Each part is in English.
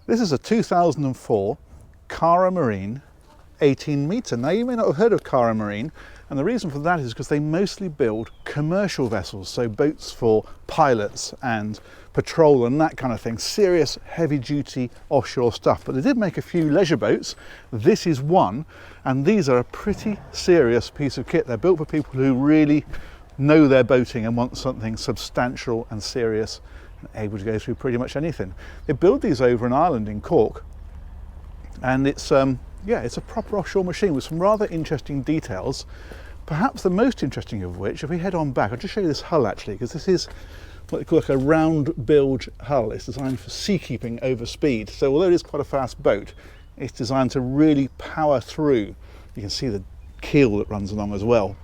This is a 2004 Cara Marine 18 metre. Now you may not have heard of Cara Marine, and the reason for that is because they mostly build commercial vessels, so boats for pilots and patrol and that kind of thing, serious heavy duty offshore stuff. But they did make a few leisure boats. This is one, and these are a pretty serious piece of kit. They're built for people who really know their boating and want something substantial and serious and able to go through pretty much anything. They build these over in Ireland in Cork, and it's yeah, it's a proper offshore machine with some rather interesting details. Perhaps the most interesting of which, if we head on back, I'll just show you this hull actually, because this is what they call like a round bilge hull. It's designed for seakeeping over speed. So although it is quite a fast boat, it's designed to really power through. You can see the keel that runs along as well.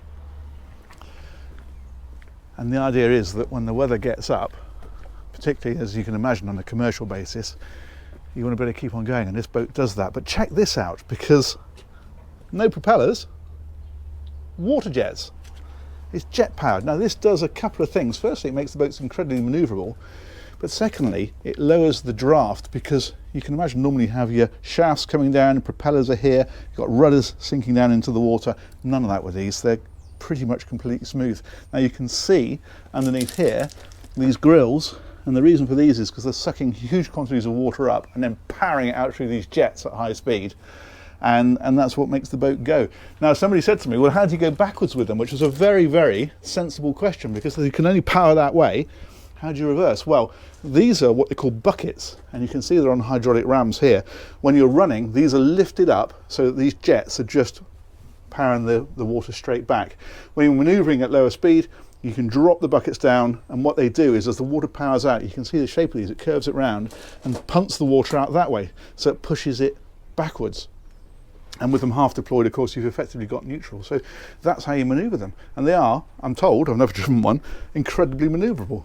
And the idea is that when the weather gets up, particularly as you can imagine on a commercial basis, you want to better keep on going, and this boat does that. But check this out, because no propellers, water jets. It's jet powered. Now this does a couple of things. Firstly, it makes the boats incredibly manoeuvrable, but secondly, it lowers the draft, because you can imagine normally you have your shafts coming down, propellers are here, you've got rudders sinking down into the water. None of that with these. They're pretty much completely smooth. Now you can see underneath here these grills, and the reason for these is because they're sucking huge quantities of water up and then powering it out through these jets at high speed, and that's what makes the boat go. Now somebody said to me, well, how do you go backwards with them? Which was a very, very sensible question, because you can only power that way. How do you reverse? Well, these are what they call buckets, and you can see they're on hydraulic rams here. When you're running, these are lifted up so that these jets are just powering the water straight back. When you're manoeuvring at lower speed, you can drop the buckets down, and what they do is as the water powers out, you can see the shape of these, it curves it round and pumps the water out that way, so it pushes it backwards. And with them half deployed, of course, you've effectively got neutral. So that's how you manoeuvre them. And they are, I'm told, I've never driven one, incredibly manoeuvrable.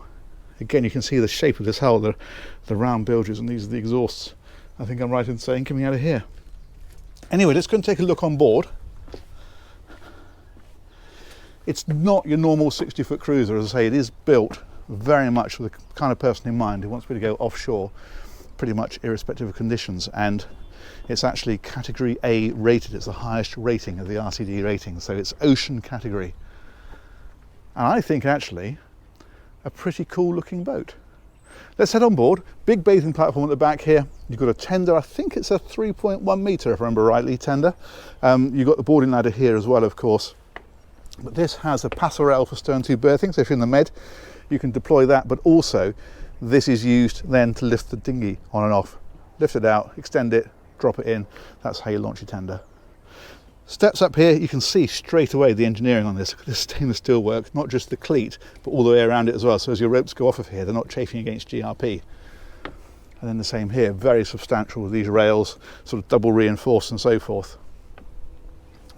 Again, you can see the shape of this hull, the round bilges, and these are the exhausts, I think I'm right in saying, coming out of here. Anyway, let's go and take a look on board. It's not your normal 60-foot cruiser. As I say, it is built very much with the kind of person in mind who wants me to go offshore pretty much irrespective of conditions, and it's actually category A rated. It's the highest rating of the RCD rating, so it's ocean category. And I think actually a pretty cool looking boat. Let's head on board. Big bathing platform at the back here. You've got a tender, I think it's a 3.1 metre if I remember rightly, tender. You've got the boarding ladder here as well, of course. But this has a passerelle for stern tube berthing, so if you're in the Med, you can deploy that, but also this is used then to lift the dinghy on and off. Lift it out, extend it, drop it in. That's how you launch your tender. Steps up here, you can see straight away the engineering on this. This stainless steel work, not just the cleat, but all the way around it as well. So as your ropes go off of here, they're not chafing against GRP. And then the same here, very substantial with these rails, sort of double reinforced and so forth.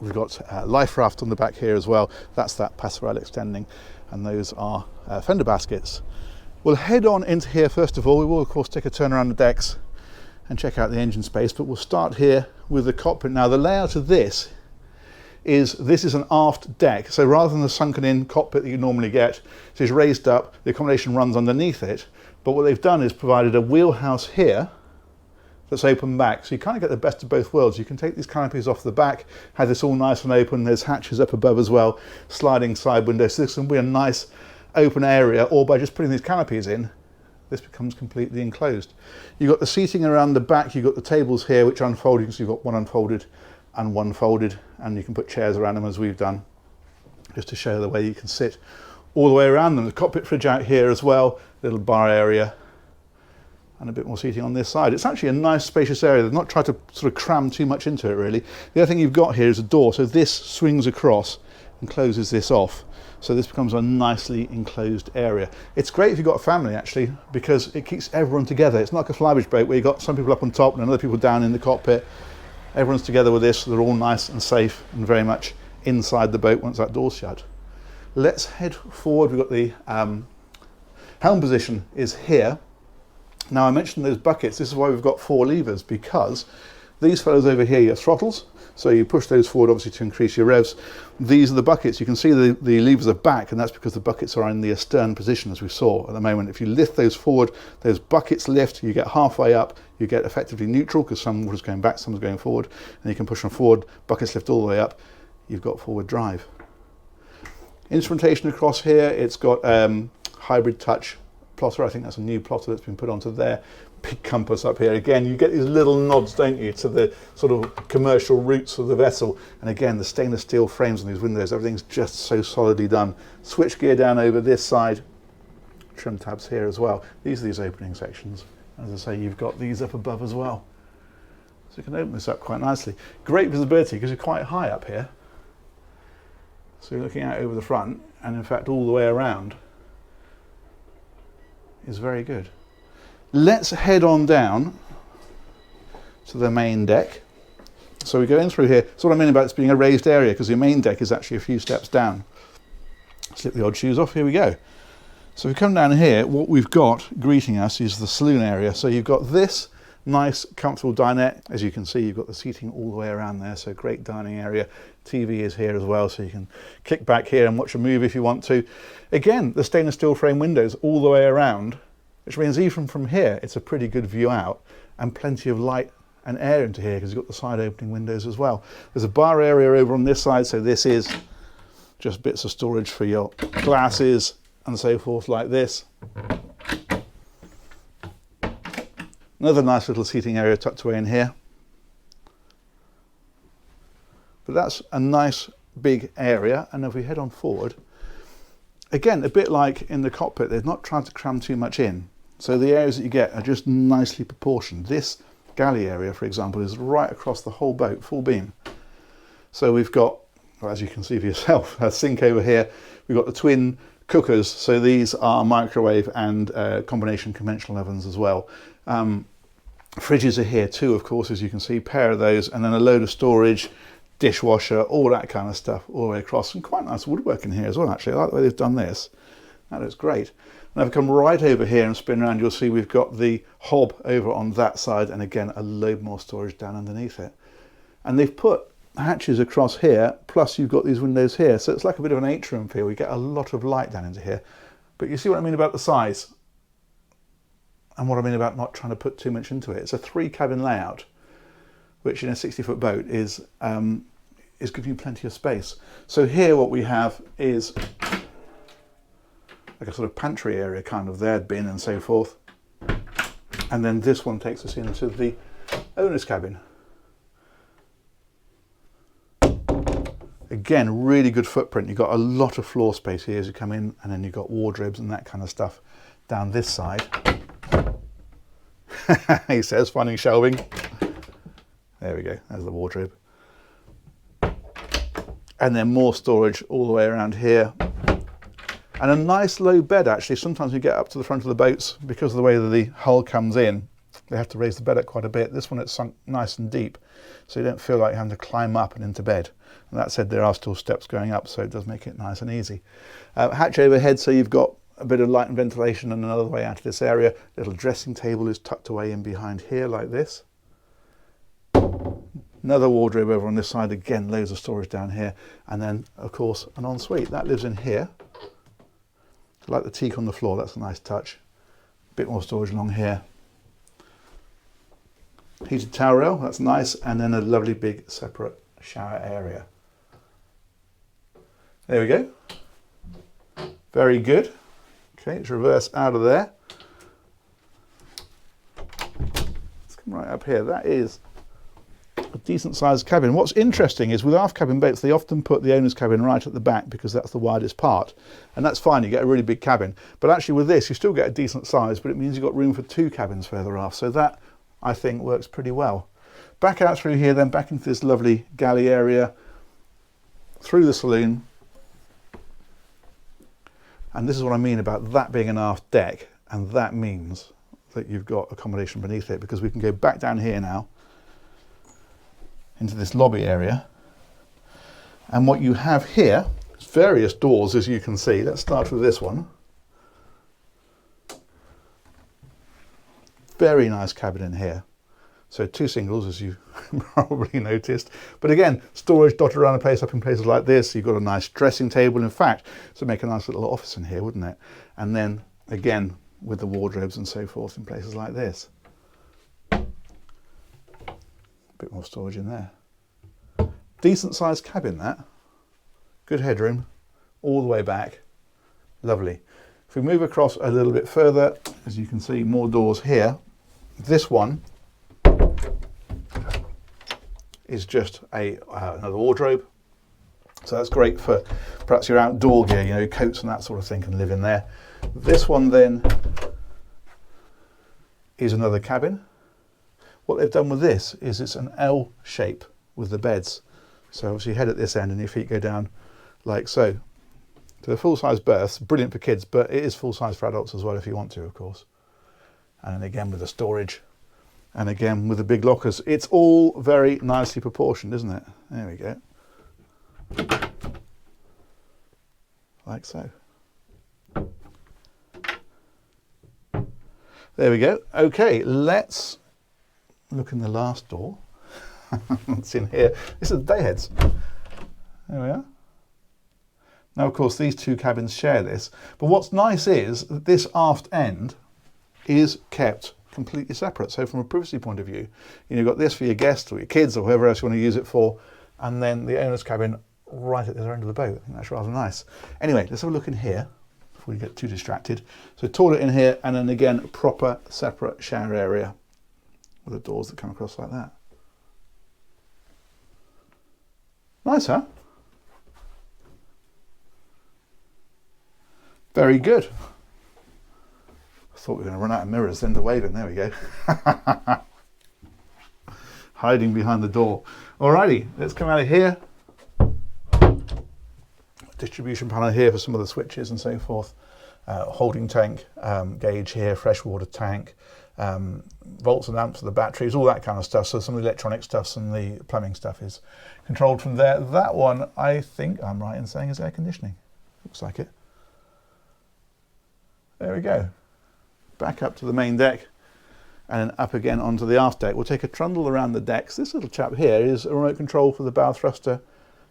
We've got life raft on the back here as well. That's that passerelle extending, and those are fender baskets. We'll head on into here first of all. We will of course take a turn around the decks and check out the engine space, but we'll start here with the cockpit. Now the layout of this is an aft deck, so rather than the sunken in cockpit that you normally get, it is raised up, the accommodation runs underneath it, but what they've done is provided a wheelhouse here that's open back, so you kind of get the best of both worlds. You can take these canopies off the back, have this all nice and open. There's hatches up above as well, sliding side windows, so this can be a nice open area, or by just putting these canopies in, this becomes completely enclosed. You've got the seating around the back, you've got the tables here which unfold. You can see you've got one unfolded and one folded, and you can put chairs around them as we've done, just to show the way you can sit all the way around them. The cockpit fridge out here as well, little bar area, and a bit more seating on this side. It's actually a nice spacious area. They've not tried to sort of cram too much into it really. The other thing you've got here is a door, so this swings across and closes this off. So this becomes a nicely enclosed area. It's great if you've got a family actually, because it keeps everyone together. It's not like a flybridge boat where you've got some people up on top and other people down in the cockpit. Everyone's together with this, so they're all nice and safe and very much inside the boat once that door's shut. Let's head forward. We've got the helm position is here. Now I mentioned those buckets. This is why we've got 4 levers, because These fellows over here, your throttles. So you push those forward, obviously, to increase your revs. These are the buckets. You can see the levers are back, and that's because the buckets are in the astern position, as we saw at the moment. If you lift those forward, those buckets lift, you get halfway up, you get effectively neutral, because some water's going back, some's going forward, and you can push them forward, buckets lift all the way up, you've got forward drive. Instrumentation across here, it's got hybrid touch plotter. I think that's a new plotter that's been put onto there. Big compass up here. Again, you get these little nods, don't you, to the sort of commercial roots of the vessel. And again, the stainless steel frames on these windows, everything's just so solidly done. Switch gear down over this side. Trim tabs here as well. These are these opening sections. As I say, you've got these up above as well. So you can open this up quite nicely. Great visibility because you're quite high up here. So you're looking out over the front, and in fact all the way around is very good. Let's head on down to the main deck. So we go in through here. So what I mean about this being a raised area, because your main deck is actually a few steps down. Slip the odd shoes off, here we go. So if we come down here, what we've got greeting us is the saloon area. So you've got this nice comfortable dinette. As you can see, you've got the seating all the way around there, so great dining area. TV is here as well, so you can kick back here and watch a movie if you want to. Again, the stainless steel frame windows all the way around, which means even from here it's a pretty good view out, and plenty of light and air into here because you've got the side opening windows as well. There's a bar area over on this side, so this is just bits of storage for your glasses and so forth, like this. Another nice little seating area tucked away in here. But that's a nice big area, and if we head on forward, again, a bit like in the cockpit, they've not tried to cram too much in. So the areas that you get are just nicely proportioned. This galley area, for example, is right across the whole boat, full beam. So we've got, well, as you can see for yourself, a sink over here. We've got the twin cookers. So these are microwave and combination conventional ovens as well. Fridges are here too, of course, as you can see, pair of those, and then a load of storage, dishwasher, all that kind of stuff all the way across. And quite nice woodwork in here as well, actually. I like the way they've done this. That looks great. And if I come right over here and spin around, you'll see we've got the hob over on that side, and again, a load more storage down underneath it. And they've put hatches across here, plus you've got these windows here. So it's like a bit of an atrium feel. We get a lot of light down into here. But you see what I mean about the size? And what I mean about not trying to put too much into it. It's a 3-cabin layout, which in a 60-foot boat is giving you plenty of space. So here what we have is like a sort of pantry area kind of there, bin and so forth. And then this one takes us into the owner's cabin. Again, really good footprint. You've got a lot of floor space here as you come in, and then you've got wardrobes and that kind of stuff down this side. He says, finding shelving. There we go, there's the wardrobe. And then more storage all the way around here. And a nice low bed, actually. Sometimes you get up to the front of the boats, because of the way that the hull comes in, they have to raise the bed up quite a bit. This one, it's sunk nice and deep, so you don't feel like you're having to climb up and into bed. And that said, there are still steps going up, so it does make it nice and easy. Hatch overhead, so you've got a bit of light and ventilation and another way out of this area. Little dressing table is tucked away in behind here like this. Another wardrobe over on this side, again, loads of storage down here. And then, of course, an ensuite. That lives in here. I like the teak on the floor, that's a nice touch. Bit more storage along here. Heated towel rail, that's nice. And then a lovely big separate shower area. There we go. Very good. Okay, let's reverse out of there. Let's come right up here. That is a decent sized cabin. What's interesting is with aft cabin boats, they often put the owner's cabin right at the back because that's the widest part. And that's fine, you get a really big cabin. But actually with this, you still get a decent size, but it means you've got room for 2 cabins further aft. So that, I think, works pretty well. Back out through here, then back into this lovely galley area, through the saloon. And this is what I mean about that being an aft deck, and that means that you've got accommodation beneath it, because we can go back down here now into this lobby area. And what you have here is various doors, as you can see. Let's start with this one. Very nice cabin in here. So 2 singles, as you probably noticed. But again, storage dotted around the place, up in places like this. You've got a nice dressing table, in fact, to make a nice little office in here, wouldn't it? And then again, with the wardrobes and so forth in places like this. A bit more storage in there. Decent sized cabin, that. Good headroom, all the way back. Lovely. If we move across a little bit further, as you can see, more doors here. This one is just another wardrobe. So that's great for perhaps your outdoor gear, you know, coats and that sort of thing can live in there. This one then is another cabin. What they've done with this is it's an L shape with the beds. So obviously your head at this end and your feet go down like so. So the full-size berths, brilliant for kids, but it is full-size for adults as well if you want to, of course. And then again with the storage, and again with the big lockers. It's all very nicely proportioned, isn't it? There we go. Like so. There we go. Okay, let's look in the last door. What's in here? This is the day heads. There we are. Now, of course, these 2 cabins share this, but what's nice is that this aft end is kept completely separate. So from a privacy point of view, you've got this for your guests or your kids or whoever else you want to use it for, and then the owner's cabin right at the other end of the boat. I think that's rather nice. Anyway, let's have a look in here before we get too distracted. So toilet in here, and then again, proper separate shower area with the doors that come across like that. Nice, huh? Very good. I thought we were going to run out of mirrors then to wave in. There we go. Hiding behind the door. Alrighty, let's come out of here. Distribution panel here for some of the switches and so forth. Holding tank, gauge here, freshwater tank, volts and amps for the batteries, all that kind of stuff. So some of the electronic stuff and the plumbing stuff is controlled from there. That one, I think I'm right in saying, is air conditioning. Looks like it. There we go. Back up to the main deck and then up again onto the aft deck. We'll take a trundle around the decks. This little chap here is a remote control for the bow thruster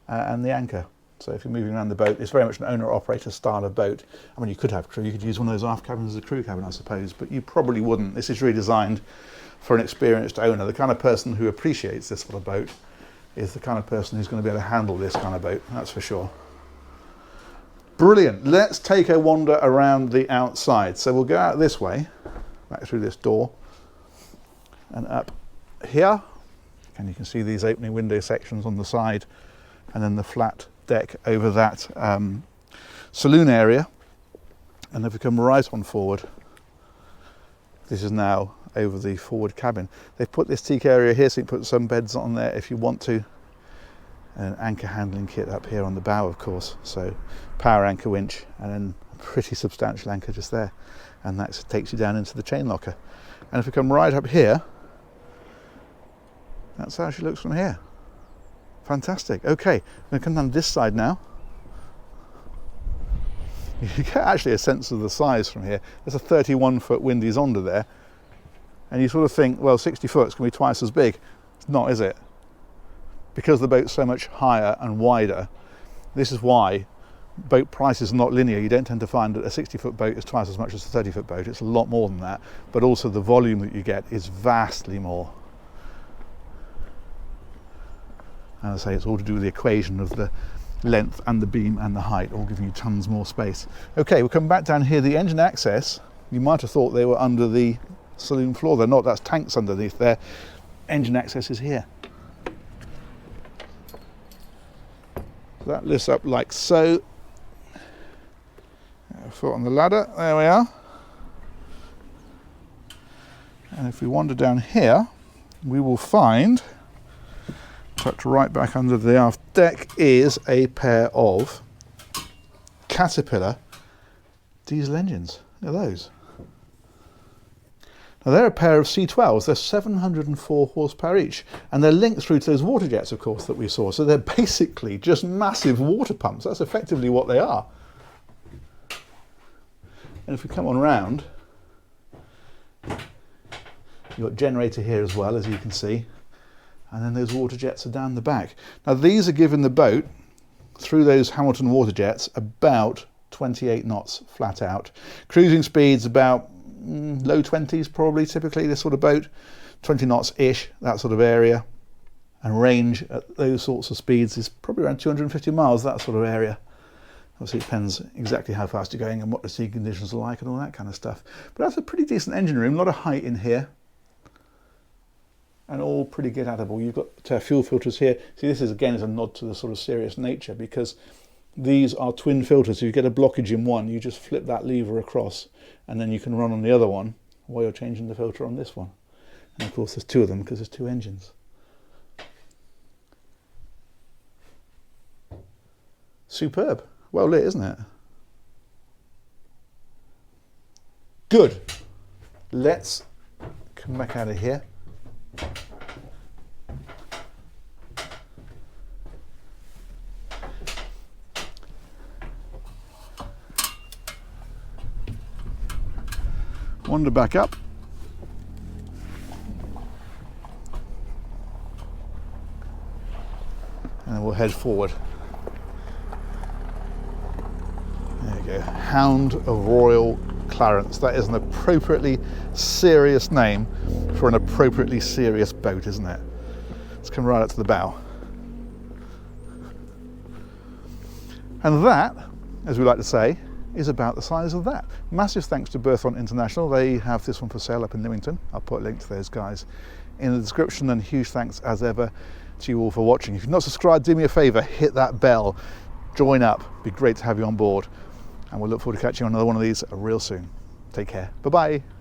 and the anchor. So if you're moving around the boat, it's very much an owner-operator style of boat. I mean, you could have crew. You could use one of those aft cabins as a crew cabin, I suppose, but you probably wouldn't. This is really designed for an experienced owner. The kind of person who appreciates this sort of boat is the kind of person who's going to be able to handle this kind of boat, that's for sure. Brilliant. Let's take a wander around the outside. So we'll go out this way, back through this door, and up here. And you can see these opening window sections on the side, and then the flat deck over that saloon area. And if we come right on forward, this is now over the forward cabin. They've put this teak area here, so you can put some beds on there if you want to. An anchor handling kit up here on the bow, of course, so power anchor winch, and then a pretty substantial anchor just there, and that takes you down into the chain locker. And if we come right up here, that's how she looks from here. Fantastic. Okay, I'm going to come down this side now. You get actually a sense of the size from here. There's a 31-foot windy zonda there, and you sort of think, well, 60 foot is going to be twice as big. It's not, is it? Because the boat's so much higher and wider, this is why boat prices are not linear. You don't tend to find that a 60-foot boat is twice as much as a 30-foot boat. It's a lot more than that, but also the volume that you get is vastly more. And I say it's all to do with the equation of the length and the beam and the height, all giving you tons more space. Okay, we'll come back down here. The engine access, you might have thought they were under the saloon floor. They're not. That's tanks underneath there. Engine access is here. That lifts up like so. Foot on the ladder, there we are. And if we wander down here, we will find, tucked right back under the aft deck, is a pair of Caterpillar diesel engines. Look at those. Now they're a pair of C12s, they're 704 horsepower each, and they're linked through to those water jets, of course, that we saw. So they're basically just massive water pumps. That's effectively what they are. And if we come on round, You've got generator here as well, as you can see. And then those water jets are down the back. Now these are giving the boat, through those Hamilton water jets, about 28 knots flat out. Cruising speeds about low 20s probably, typically this sort of boat. 20 knots-ish, that sort of area. And range at those sorts of speeds is probably around 250 miles, that sort of area. Obviously it depends exactly how fast you're going and what the sea conditions are like and all that kind of stuff. But that's a pretty decent engine room, a lot of height in here. And all pretty get atable. You've got fuel filters here. See, this is again is a nod to the sort of serious nature, because these are twin filters. So you get a blockage in one, you just flip that lever across and then you can run on the other one while you're changing the filter on this one. And of course there's two of them because there's two engines. Superb. Well lit, isn't it? Good. Let's come back out of here. Wander back up. And then we'll head forward. There you go. Hound of Royal Clarence. That is an appropriately serious name for an appropriately serious boat, isn't it? Let's come right up to the bow. And that, as we like to say, is about the size of that. Massive thanks to Berthon International. They have this one for sale up in Newington. I'll put a link to those guys in the description, and huge thanks as ever to you all for watching. If you've not subscribed, do me a favour, hit that bell, join up. It'd be great to have you on board, and we'll look forward to catching you on another one of these real soon. Take care. Bye-bye.